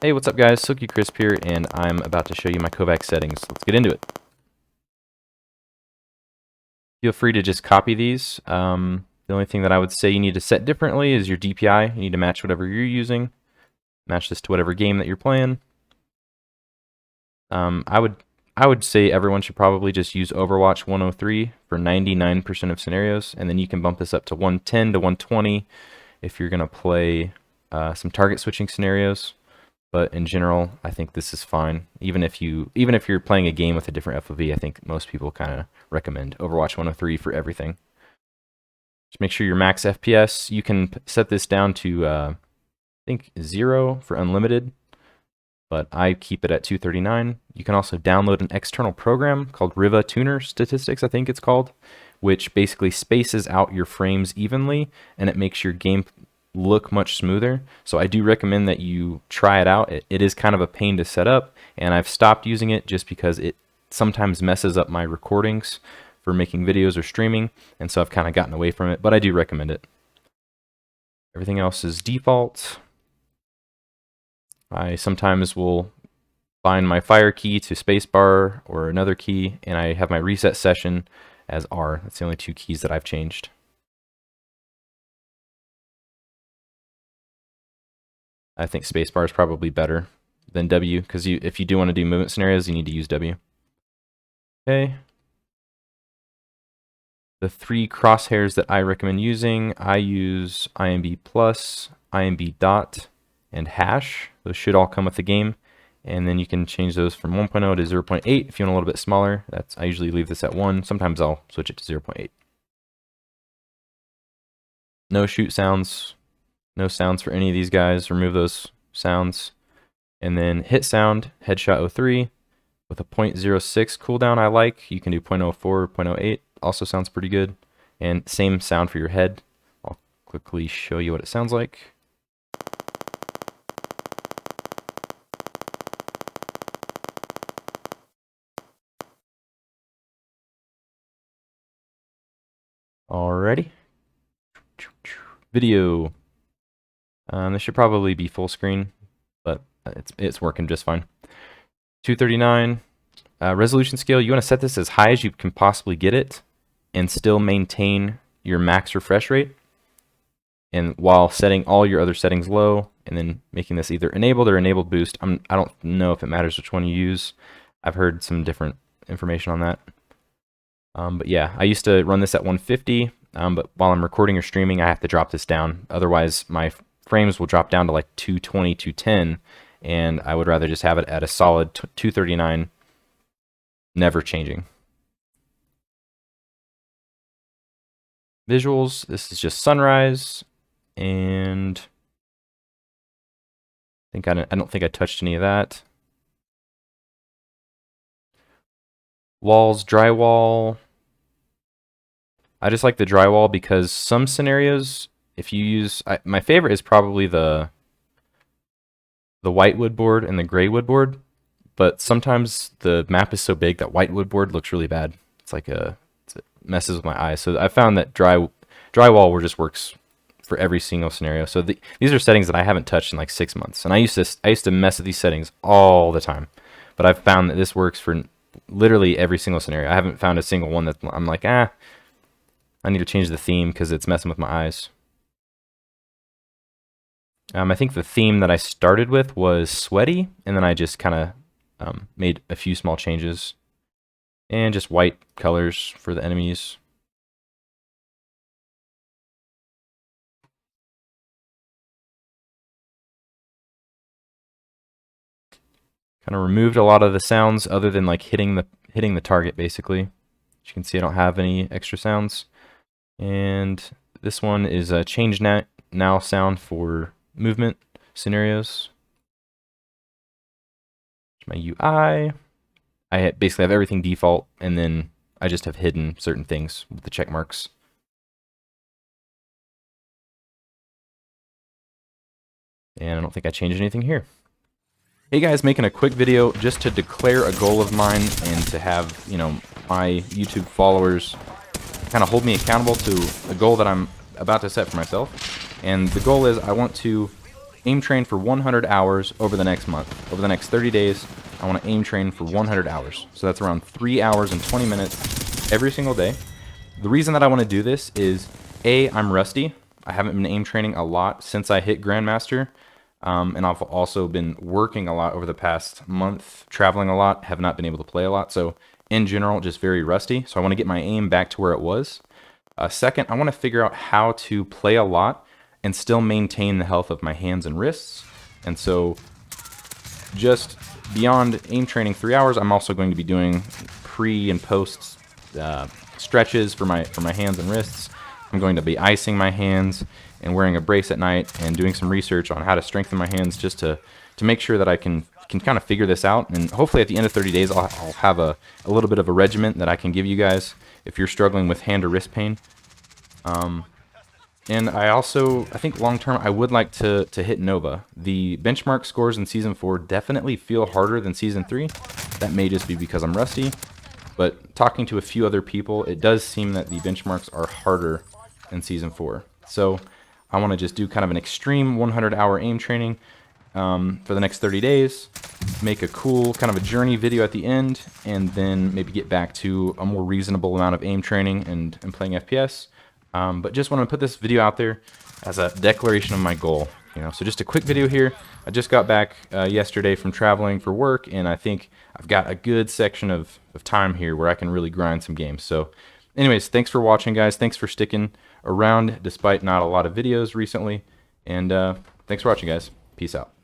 Hey, what's up guys? Silky Crisp here, and I'm about to show you my Kovaak settings. Let's get into it. Feel free to just copy these. The only thing that I would say you need to set differently is your DPI. You need to match whatever you're using. Match this to whatever game that you're playing. I would say everyone should probably just use Overwatch 103 for 99% of scenarios, and then you can bump this up to 110 to 120 if you're gonna play some target switching scenarios. But in general, I think this is fine. Even if you're playing a game with a different FOV, I think most people kind of recommend Overwatch 103 for everything. Just make sure your max FPS. You can set this down to I think 0 for unlimited, but I keep it at 239. You can also download an external program called Riva Tuner Statistics, I think it's called, which basically spaces out your frames evenly, and it makes your game look much smoother. So I do recommend that you try it out. It is kind of a pain to set up, and I've stopped using it just because it sometimes messes up my recordings for making videos or streaming, and so I've kind of gotten away from it, but I do recommend it. Everything else is default. I sometimes will bind my fire key to spacebar or another key, and I have my reset session as R. That's the only two keys that I've changed. I think spacebar is probably better than W, because if you do want to do movement scenarios, you need to use W. Okay. The three crosshairs that I recommend using, I use IMB+, IMB dot, and hash. Those should all come with the game. And then you can change those from 1.0 to 0.8 if you want a little bit smaller. I usually leave this at 1. Sometimes I'll switch it to 0.8. No shoot sounds. No sounds for any of these guys. Remove those sounds. And then hit sound, headshot 03 with a 0.06 cooldown I like. You can do 0.04, 0.08. Also sounds pretty good. And same sound for your head. I'll quickly show you what it sounds like. Alrighty. Video. This should probably be full screen, but it's working just fine. 239 resolution scale. You want to set this as high as you can possibly get it, and still maintain your max refresh rate. And while setting all your other settings low, and then making this either enabled or enabled boost. I don't know if it matters which one you use. I've heard some different information on that. But yeah, I used to run this at 150. But while I'm recording or streaming, I have to drop this down. Otherwise, my frames will drop down to like 220, 210, and I would rather just have it at a solid 239, never changing. Visuals, this is just sunrise, and I don't think I touched any of that. Walls, drywall. I just like the drywall because some scenarios, if you use, my favorite is probably the white wood board and the gray wood board, but sometimes the map is so big that white wood board looks really bad. It's like it messes with my eyes. So I found that drywall just works for every single scenario. So these are settings that I haven't touched in like 6 months, and I used to mess with these settings all the time, but I've found that this works for literally every single scenario. I haven't found a single one that I'm like, I need to change the theme because it's messing with my eyes. I think the theme that I started with was sweaty, and then I just kind of made a few small changes. And just white colors for the enemies. Kind of removed a lot of the sounds other than like hitting the target basically. As you can see, I don't have any extra sounds. And this one is a change now sound for movement scenarios. My UI. I basically have everything default, and then I just have hidden certain things with the check marks. And I don't think I changed anything here. Hey guys, making a quick video just to declare a goal of mine and to have, my YouTube followers kind of hold me accountable to a goal that I'm about to set for myself. And the goal is I want to aim train for 100 hours over the next month. Over the next 30 days, I want to aim train for 100 hours. So that's around 3 hours and 20 minutes every single day. The reason that I want to do this is, A, I'm rusty. I haven't been aim training a lot since I hit Grandmaster. And I've also been working a lot over the past month, traveling a lot, have not been able to play a lot. So in general, just very rusty. So I want to get my aim back to where it was. Second, I want to figure out how to play a lot and still maintain the health of my hands and wrists. And so just beyond aim training 3 hours, I'm also going to be doing pre and post stretches for my hands and wrists. I'm going to be icing my hands and wearing a brace at night and doing some research on how to strengthen my hands just to make sure that I can kind of figure this out. And hopefully at the end of 30 days, I'll have a little bit of a regimen that I can give you guys if you're struggling with hand or wrist pain. And I think long term, I would like to hit Nova. The benchmark scores in Season 4 definitely feel harder than Season 3. That may just be because I'm rusty. But talking to a few other people, it does seem that the benchmarks are harder in Season 4. So I want to just do kind of an extreme 100-hour aim training for the next 30 days, make a cool kind of a journey video at the end, and then maybe get back to a more reasonable amount of aim training and playing FPS. But just want to put this video out there as a declaration of my goal. So just a quick video here. I just got back yesterday from traveling for work, and I think I've got a good section of time here where I can really grind some games. So anyways, thanks for watching, guys. Thanks for sticking around despite not a lot of videos recently. And thanks for watching, guys. Peace out.